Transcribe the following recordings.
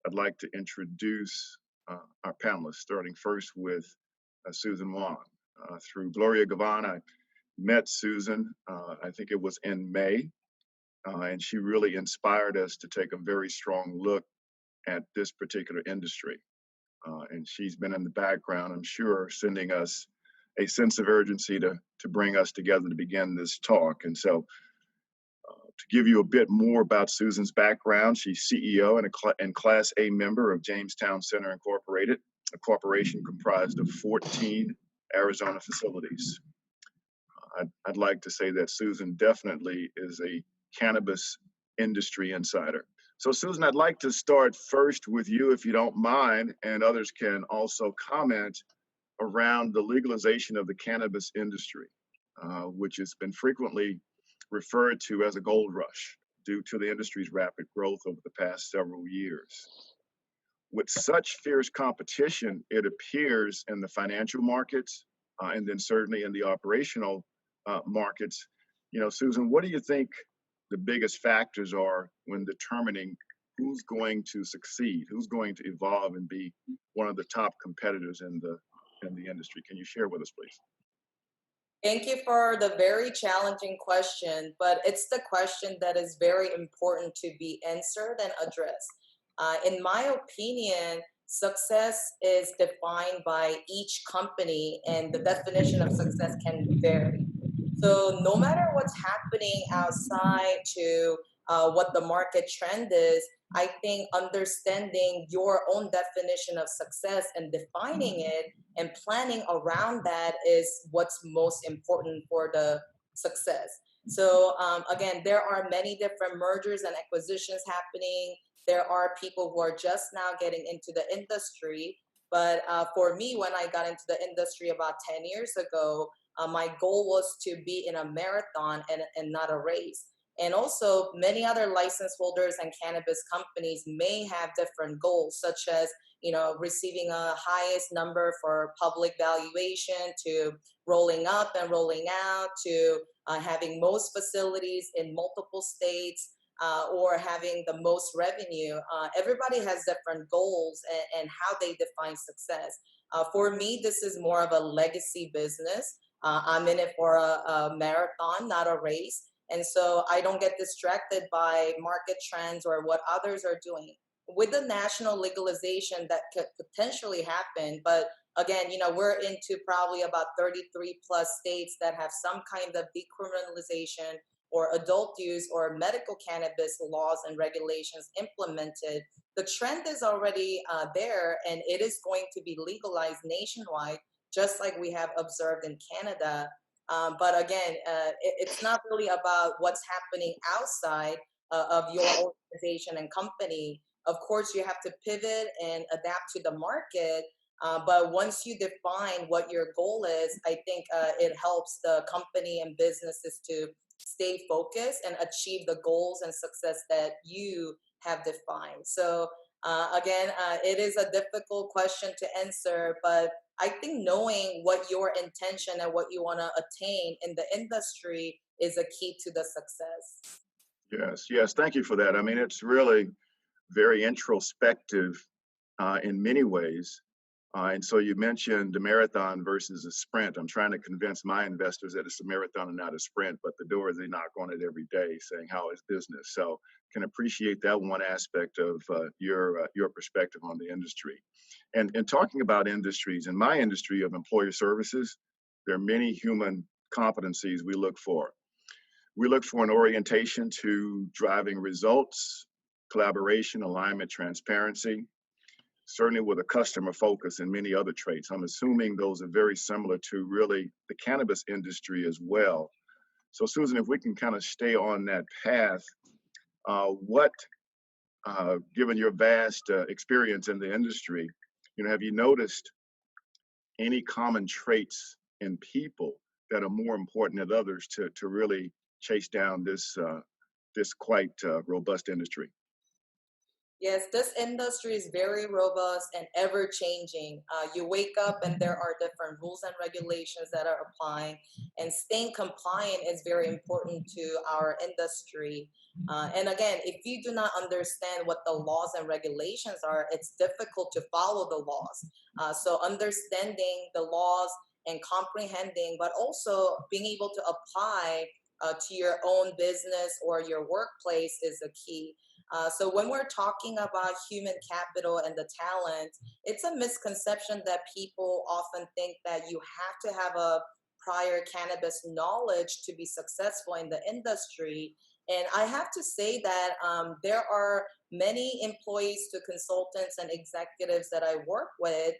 I'd like to introduce our panelists, starting first with Susan Hwang. Through Gloria Gavan, I met Susan, I think it was in May, and she really inspired us to take a very strong look at this particular industry. And she's been in the background, I'm sure, sending us a sense of urgency to bring us together to begin this talk. And so, to give you a bit more about Susan's background, she's CEO and Class A member of Jamestown Center Incorporated, a corporation comprised of 14 Arizona facilities. I'd like to say that Susan definitely is a cannabis industry insider. So, Susan, I'd like to start first with you, if you don't mind, and others can also comment around the legalization of the cannabis industry, which has been frequently referred to as a gold rush due to the industry's rapid growth over the past several years. With such fierce competition, it appears in the financial markets and then certainly in the operational markets. Susan, what do you think the biggest factors are when determining who's going to succeed, who's going to evolve and be one of the top competitors in the industry? Can you share with us, please? Thank you for the very challenging question, but it's the question that is very important to be answered and addressed. In my opinion, success is defined by each company, and the definition of success can vary. So, no matter what's happening outside to what the market trend is, I think understanding your own definition of success and defining it and planning around that is what's most important for the success. So again, there are many different mergers and acquisitions happening. There are people who are just now getting into the industry. But for me, when I got into the industry about 10 years ago, my goal was to be in a marathon and not a race. And also, many other license holders and cannabis companies may have different goals, such as receiving a highest number for public valuation, to rolling up and rolling out, to having most facilities in multiple states, or having the most revenue. Everybody has different goals and how they define success. For me, this is more of a legacy business. I'm in it for a marathon, not a race. And so I don't get distracted by market trends or what others are doing. With the national legalization, that could potentially happen, but again, we're into probably about 33 plus states that have some kind of decriminalization or adult use or medical cannabis laws and regulations implemented. The trend is already there, and it is going to be legalized nationwide, just like we have observed in Canada. But again, it's not really about what's happening outside of your organization and company. Of course, you have to pivot and adapt to the market. But once you define what your goal is, I think it helps the company and businesses to stay focused and achieve the goals and success that you have defined. So again, it is a difficult question to answer, but I think knowing what your intention and what you want to attain in the industry is a key to the success. Yes, yes. Thank you for that. I mean, it's really very introspective in many ways. And so you mentioned the marathon versus a sprint. I'm trying to convince my investors that it's a marathon and not a sprint, but the doors they knock on it every day saying, how is business? So can appreciate that one aspect of your perspective on the industry. And talking about industries, in my industry of employer services, there are many human competencies we look for. We look for an orientation to driving results, collaboration, alignment, transparency, certainly with a customer focus and many other traits. I'm assuming those are very similar to really the cannabis industry as well. So, Susan, if we can kind of stay on that path, given your vast experience in the industry, have you noticed any common traits in people that are more important than others to really chase down this quite robust industry? Yes, this industry is very robust and ever changing. You wake up and there are different rules and regulations that are applying, and staying compliant is very important to our industry. And again, if you do not understand what the laws and regulations are, it's difficult to follow the laws. So, understanding the laws and comprehending, but also being able to apply to your own business or your workplace is a key. So when we're talking about human capital and the talent, it's a misconception that people often think that you have to have a prior cannabis knowledge to be successful in the industry. And I have to say that there are many employees to consultants and executives that I work with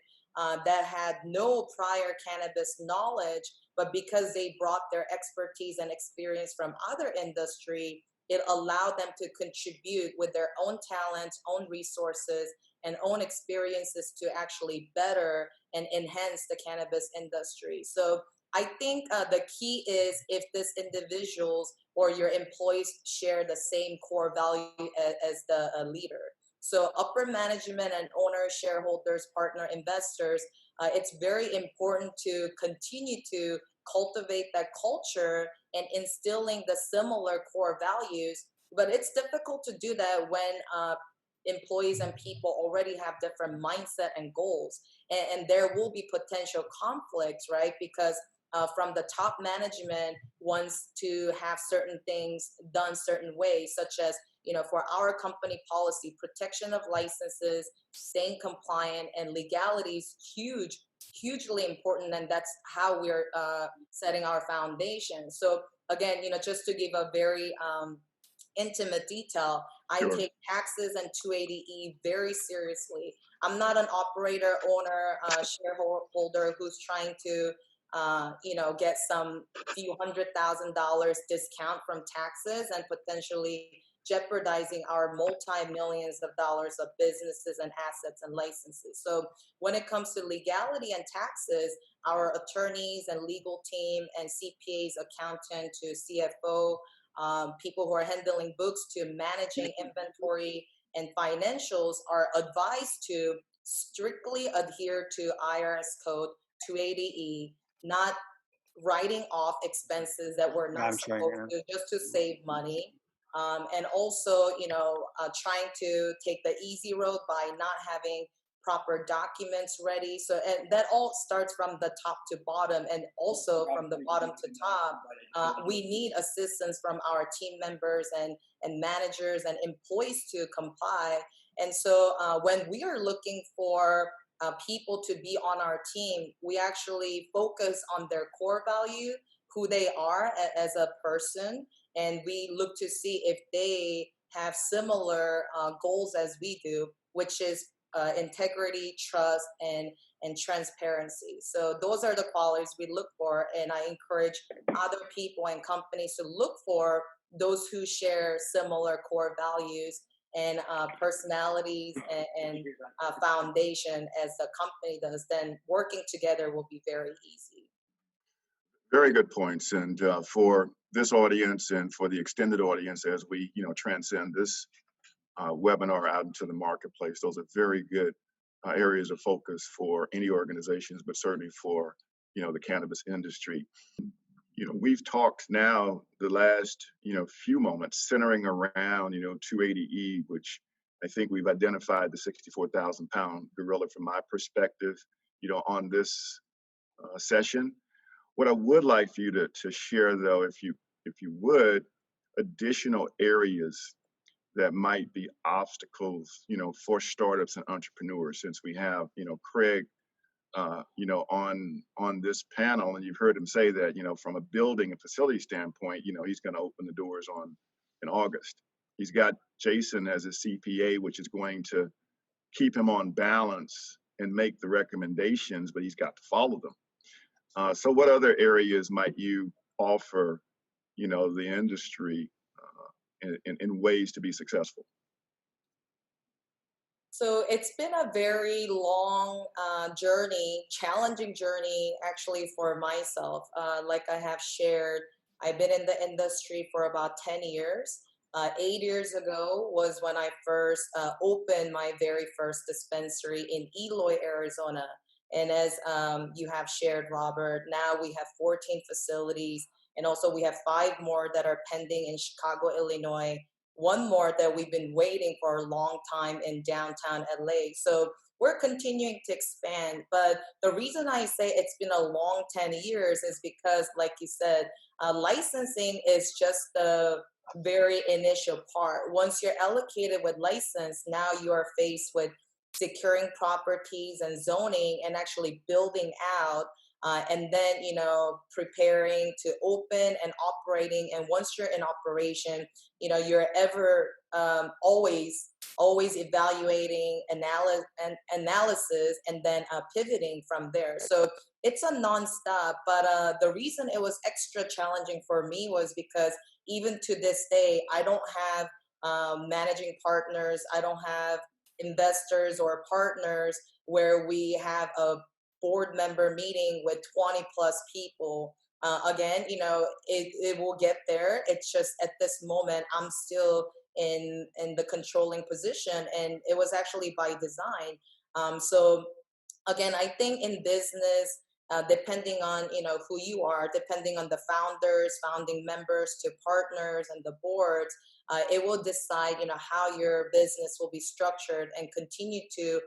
that had no prior cannabis knowledge, but because they brought their expertise and experience from other industry, it allowed them to contribute with their own talents, own resources, and own experiences to actually better and enhance the cannabis industry. So I think the key is if this individuals or your employees share the same core value as the leader. So upper management and owners, shareholders, partner investors, it's very important to continue to cultivate that culture and instilling the similar core values. But it's difficult to do that when employees and people already have different mindset and goals. And there will be potential conflicts, right? Because from the top management wants to have certain things done certain ways, such as for our company policy, protection of licenses, staying compliant, and legality is hugely important, and that's how we're setting our foundation. So again, just to give a very intimate detail, I Sure. take taxes and 280E very seriously. I'm not an operator, owner, shareholder who's trying to, get some few $100,000 discount from taxes and potentially jeopardizing our multi-millions of dollars of businesses and assets and licenses. So when it comes to legality and taxes, our attorneys and legal team and CPAs, accountant to CFO, people who are handling books to managing inventory and financials are advised to strictly adhere to IRS code 280E, not writing off expenses that we're Yeah, not I'm sure. supposed to just to save money. And also, trying to take the easy road by not having proper documents ready. So, and that all starts from the top to bottom, and also from the bottom to top. We need assistance from our team members and managers and employees to comply. And so, when we are looking for people to be on our team, we actually focus on their core value, who they are as a person, and we look to see if they have similar goals as we do, which is integrity, trust, and transparency. So those are the qualities we look for, and I encourage other people and companies to look for those who share similar core values and personalities and foundation as the company does. Then working together will be very easy. Very good points. And for this audience and for the extended audience, as we transcend this webinar out into the marketplace, those are very good areas of focus for any organizations, but certainly for the cannabis industry. We've talked now the last few moments centering around 280E, which I think we've identified the 64,000-pound gorilla from my perspective on this session. What I would like for you to share, though, if you would, additional areas that might be obstacles, for startups and entrepreneurs, since we have, Craig, on this panel, and you've heard him say that, from a building and facility standpoint, he's going to open the doors in August. He's got Jason as a CPA, which is going to keep him on balance and make the recommendations, but he's got to follow them. So what other areas might you offer, the industry in ways to be successful? So it's been a very long journey, challenging journey actually for myself. Like I have shared, I've been in the industry for about 10 years. 8 years ago was when I first opened my very first dispensary in Eloy, Arizona. And as you have shared, Robert, now we have 14 facilities, and also we have five more that are pending in Chicago, Illinois. One more that we've been waiting for a long time in downtown LA. So we're continuing to expand. But the reason I say it's been a long 10 years is because, like you said, licensing is just the very initial part. Once you're allocated with license, now you are faced with securing properties and zoning and actually building out, and then preparing to open and operating. And once you're in operation, you're ever always evaluating analysis, and then pivoting from there. So it's a nonstop. But the reason it was extra challenging for me was because even to this day, I don't have managing partners. I don't have investors or partners where we have a board member meeting with 20 plus people. Again, it will get there. It's just at this moment, I'm still in the controlling position, and it was actually by design. So again, I think in business, depending on who you are, depending on the founders, founding members, to partners and the boards, it will decide how your business will be structured and continue to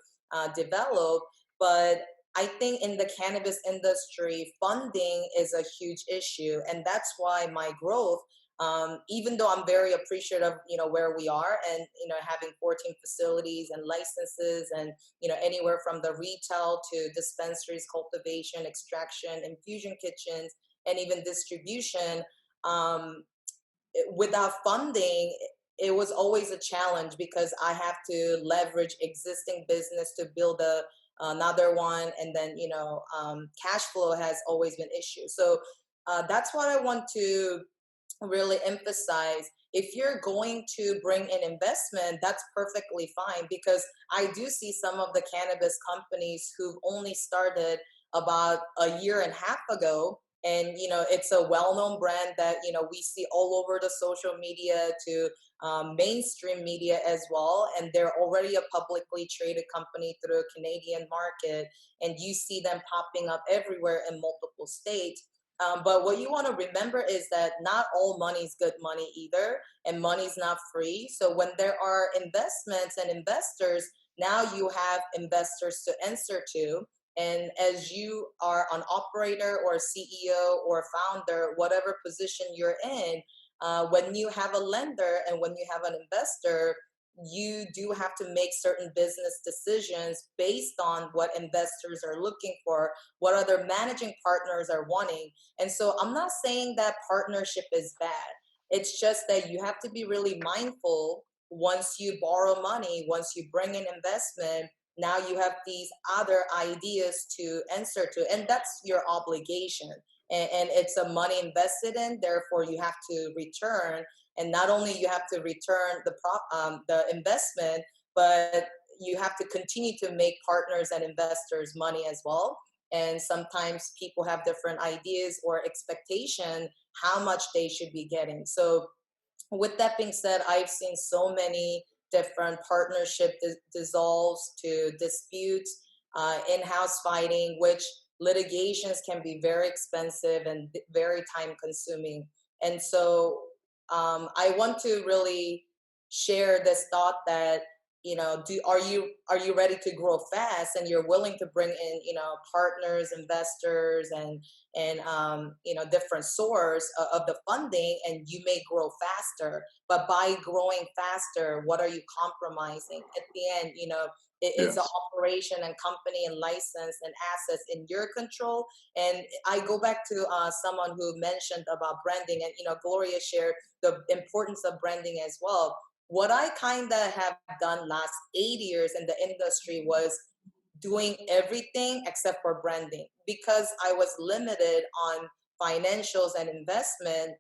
develop. But I think in the cannabis industry, funding is a huge issue, and that's why my growth, even though I'm very appreciative, where we are, and having 14 facilities and licenses, and anywhere from the retail to dispensaries, cultivation, extraction, infusion kitchens, and even distribution. Um, Without funding, it was always a challenge because I have to leverage existing business to build another one, and then cash flow has always been issue. So that's what I want to really emphasize. If you're going to bring in investment, that's perfectly fine, because I do see some of the cannabis companies who've only started about a year and a half ago, and it's a well-known brand that we see all over the social media to mainstream media as well, and they're already a publicly traded company through a Canadian market, and you see them popping up everywhere in multiple states. But what you want to remember is that not all money is good money either, and money's not free. So when there are investments and investors, now you have investors to answer to. And as you are an operator or a CEO or founder, whatever position you're in, when you have a lender and when you have an investor, you do have to make certain business decisions based on what investors are looking for, what other managing partners are wanting. And so I'm not saying that partnership is bad. It's just that you have to be really mindful. Once you borrow money, once you bring in investment, now you have these other ideas to answer to, and that's your obligation. And it's a money invested in, therefore you have to return. And not only you have to return the investment, but you have to continue to make partners and investors money as well. And sometimes people have different ideas or expectation how much they should be getting. So with that being said, I've seen so many different partnership dissolves to disputes, in-house fighting, which litigations can be very expensive and very time consuming. And so I want to really share this thought that are you ready to grow fast, and you're willing to bring in partners, investors, and different source of the funding, and you may grow faster. But by growing faster, what are you compromising at the end? It's an Yes. operation and company and license and assets in your control. And I go back to someone who mentioned about branding, and Gloria shared the importance of branding as well. What I kind of have done last 8 years in the industry was doing everything except for branding, because I was limited on financials and investment.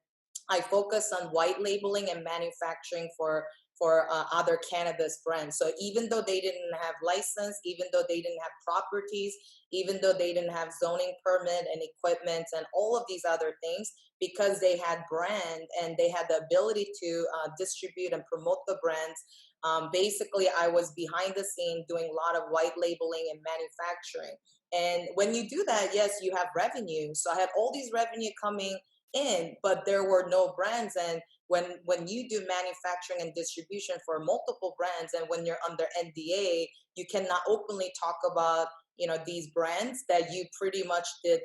I focus on white labeling and manufacturing for for other cannabis brands. So even though they didn't have license, even though they didn't have properties, even though they didn't have zoning permit and equipment and all of these other things, because they had brand and they had the ability to distribute and promote the brands. Basically, I was behind the scene doing a lot of white labeling and manufacturing. And when you do that, yes, you have revenue. So I had all these revenue coming in, but there were no brands. And when you do manufacturing and distribution for multiple brands, and when you're under NDA, you cannot openly talk about these brands that you pretty much did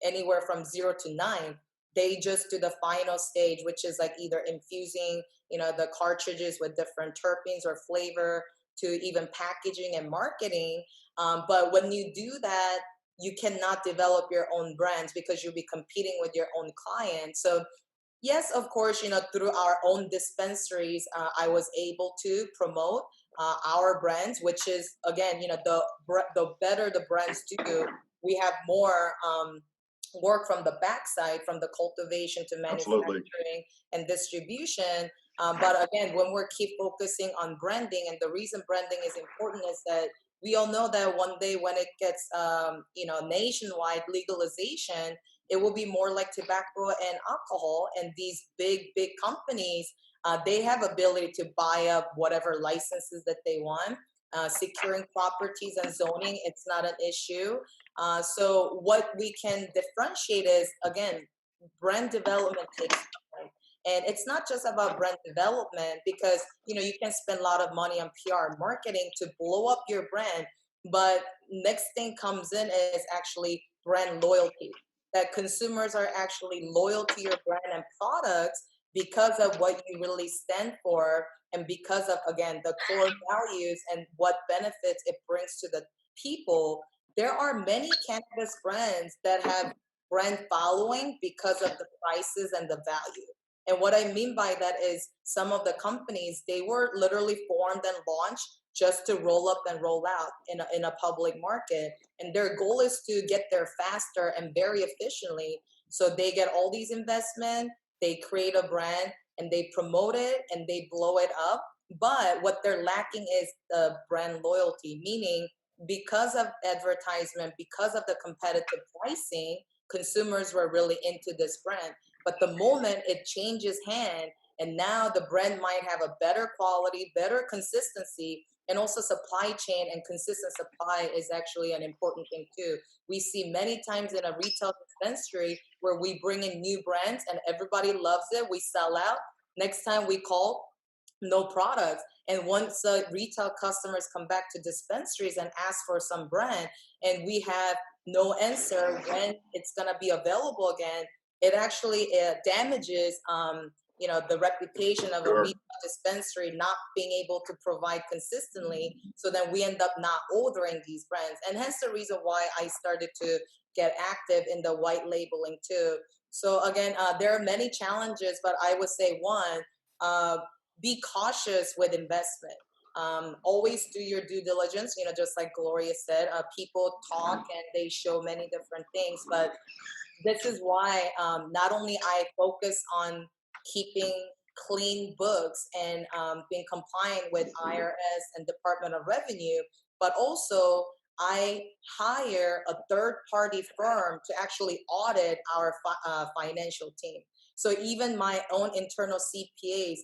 anywhere from 0 to 9. They just do the final stage, which is like either infusing the cartridges with different terpenes or flavor, to even packaging and marketing. But when you do that, you cannot develop your own brands because you'll be competing with your own clients. So yes, of course, through our own dispensaries, I was able to promote our brands, which is, again, the better the brands do, we have more work from the backside, from the cultivation to Absolutely. manufacturing and distribution. But again, when we keep focusing on branding, and the reason branding is important is that we all know that one day when it gets, nationwide legalization, it will be more like tobacco and alcohol. And these big companies, they have ability to buy up whatever licenses that they want. Securing properties and zoning, it's not an issue. So what we can differentiate is, again, brand development takes time. And it's not just about brand development, because you can spend a lot of money on PR marketing to blow up your brand, but next thing comes in is actually brand loyalty, that consumers are actually loyal to your brand and products because of what you really stand for, and because of, again, the core values and what benefits it brings to the people. There are many cannabis brands that have brand following because of the prices and the value. And what I mean by that is, some of the companies, they were literally formed and launched just to roll up and roll out in a public market. And their goal is to get there faster and very efficiently. So they get all these investment, they create a brand, and they promote it and they blow it up. But what they're lacking is the brand loyalty, meaning because of advertisement, because of the competitive pricing, consumers were really into this brand. But the moment it changes hand, and now the brand might have a better quality, better consistency, and also supply chain and consistent supply is actually an important thing too. We see many times in a retail dispensary where we bring in new brands and everybody loves it, we sell out. Next time we call, no products. And once retail customers come back to dispensaries and ask for some brand, and we have no answer when it's going to be available again, it actually damages the reputation of a Sure. retail dispensary not being able to provide consistently. So then we end up not ordering these brands, and hence the reason why I started to get active in the white labeling too. So again, there are many challenges, but I would say one, uh, be cautious with investment. Always do your due diligence, just like Gloria said. People talk and they show many different things, but this is why, not only I focus on keeping clean books and being compliant with IRS and Department of Revenue, but also I hire a third party firm to actually audit our financial team. So even my own internal CPAs,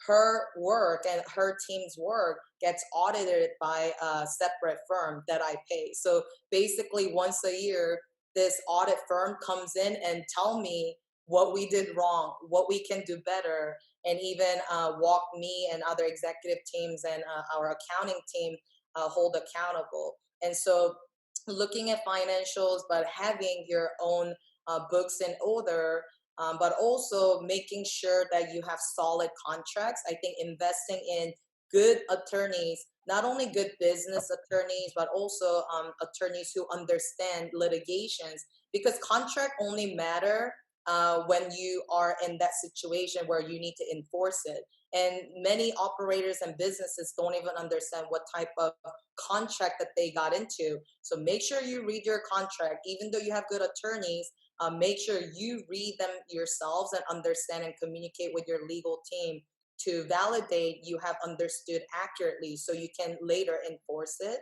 her work and her team's work gets audited by a separate firm that I pay. So basically, once a year, this audit firm comes in and tell me what we did wrong, what we can do better, and even walk me and other executive teams and our accounting team hold accountable. And so, looking at financials, but having your own books in order, but also making sure that you have solid contracts. I think investing in good attorneys, not only good business attorneys, but also attorneys who understand litigations, because contract only matter when you are in that situation where you need to enforce it. And many operators and businesses don't even understand what type of contract that they got into. So make sure you read your contract, even though you have good attorneys. Make sure you read them yourselves and understand and communicate with your legal team to validate you have understood accurately so you can later enforce it.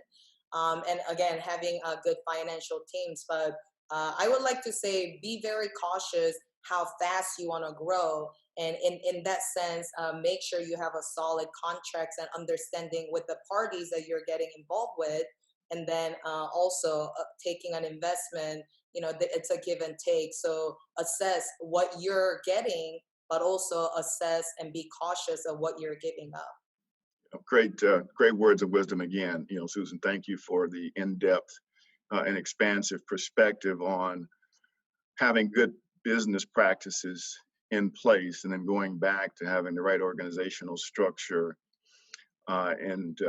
And again, having good financial teams. But I would like to say be very cautious how fast you want to grow. And in that sense, make sure you have a solid contracts and understanding with the parties that you're getting involved with. And then also taking an investment, it's a give and take. So assess what you're getting, but also assess and be cautious of what you're giving up. Great words of wisdom again. Susan, thank you for the in-depth and expansive perspective on having good business practices in place and then going back to having the right organizational structure and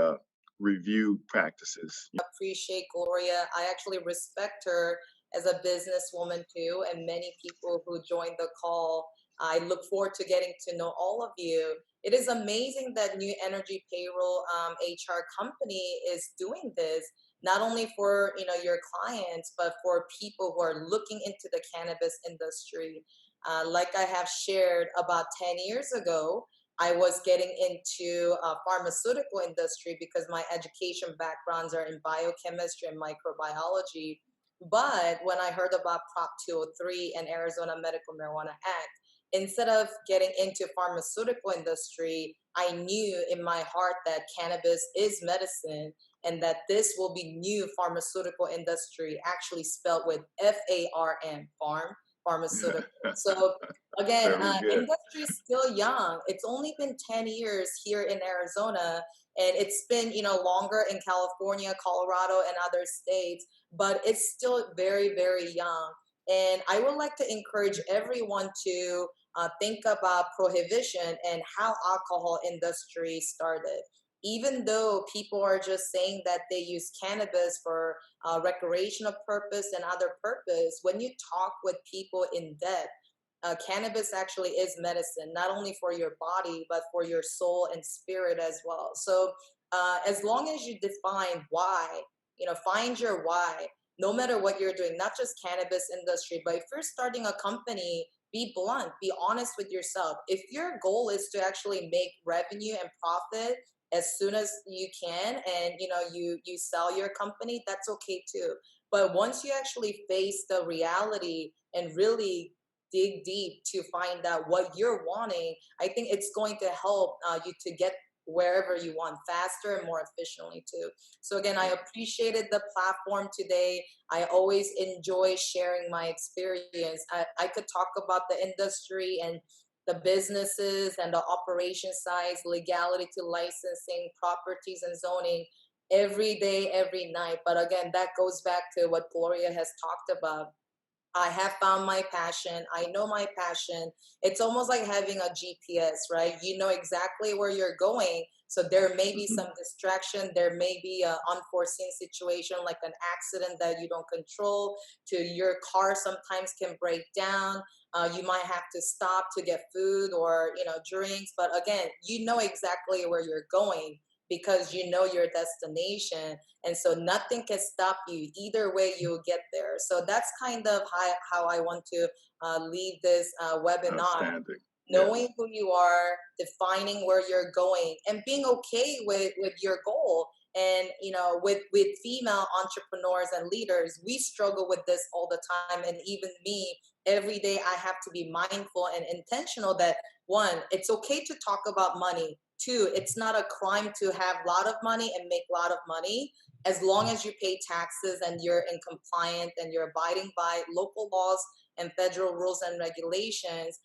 review practices. Appreciate Gloria. I actually respect her as a businesswoman too, and many people who joined the call. I look forward to getting to know all of you. It is amazing that New Energy Payroll HR company is doing this, not only for your clients, but for people who are looking into the cannabis industry. Like I have shared about 10 years ago, I was getting into pharmaceutical industry because my education backgrounds are in biochemistry and microbiology. But when I heard about Prop 203 and Arizona Medical Marijuana Act, instead of getting into pharmaceutical industry, I knew in my heart that cannabis is medicine and that this will be new pharmaceutical industry, actually spelled with FARM, farm, pharmaceutical. So again, Very good. industry is still young. It's only been 10 years here in Arizona, and it's been, longer in California, Colorado, and other states, but it's still very, very young. And I would like to encourage everyone to think about prohibition and how alcohol industry started. Even though people are just saying that they use cannabis for recreational purpose and other purpose, when you talk with people in depth, cannabis actually is medicine, not only for your body, but for your soul and spirit as well. So as long as you define why, find your why, no matter what you're doing, not just cannabis industry, but if you're starting a company, be blunt, be honest with yourself. If your goal is to actually make revenue and profit as soon as you can, and you sell your company, that's okay too. But once you actually face the reality and really dig deep to find out what you're wanting, I think it's going to help you to get wherever you want faster and more efficiently too. So again, I appreciated the platform today. I always enjoy sharing my experience. I could talk about the industry and the businesses and the operation sides, legality to licensing, properties and zoning every day, every night. But again, that goes back to what Gloria has talked about. I have found my passion. I know my passion. It's almost like having a GPS, right? You know exactly where you're going. So there may be some distraction. There may be an unforeseen situation like an accident that you don't control. To your car sometimes can break down. You might have to stop to get food or drinks. But again, you know exactly where you're going because you know your destination, and so nothing can stop you. Either way, you'll get there. So that's kind of how I want to leave this webinar. Outstanding. Yes. Knowing who you are, defining where you're going, and being okay with your goal. And with female entrepreneurs and leaders, we struggle with this all the time. And even me, every day I have to be mindful and intentional that one, it's okay to talk about money. Two, it's not a crime to have a lot of money and make a lot of money as long as you pay taxes and you're in compliant and you're abiding by local laws and federal rules and regulations.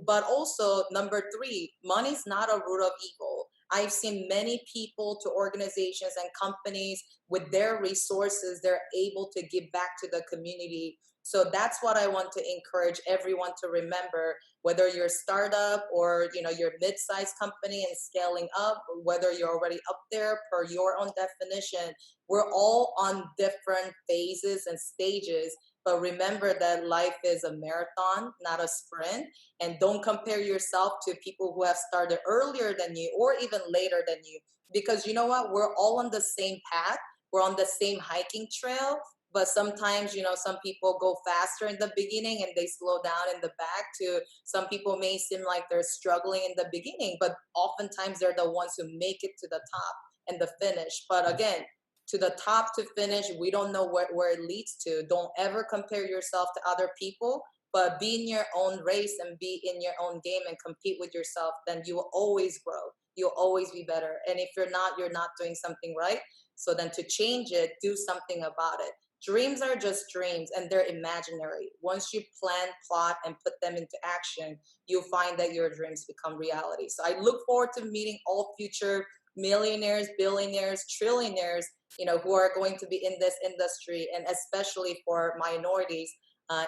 But also, number three, money is not a root of evil. I've seen many people to organizations and companies with their resources, they're able to give back to the community. So that's what I want to encourage everyone to remember, whether you're a startup or you're a mid-sized company and scaling up, or whether you're already up there per your own definition, we're all on different phases and stages. But remember that life is a marathon, not a sprint. And don't compare yourself to people who have started earlier than you or even later than you. Because you know what? We're all on the same path. We're on the same hiking trail. but sometimes, some people go faster in the beginning and they slow down in the back. To some people may seem like they're struggling in the beginning, but oftentimes they're the ones who make it to the top and the finish. But again, to the top to finish, we don't know where it leads to. Don't ever compare yourself to other people, but be in your own race and be in your own game and compete with yourself. Then you will always grow. You'll always be better. And if you're not doing something right. So then to change it, do something about it. Dreams are just dreams and they're imaginary. Once you plan, plot, and put them into action, you'll find that your dreams become reality. So I look forward to meeting all future millionaires, billionaires, trillionaires, who are going to be in this industry, and especially for minorities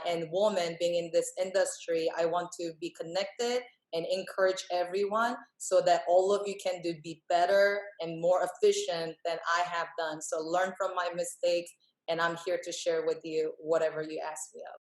and women being in this industry. I want to be connected and encourage everyone so that all of you can be better and more efficient than I have done. So learn from my mistakes, and I'm here to share with you whatever you ask me of.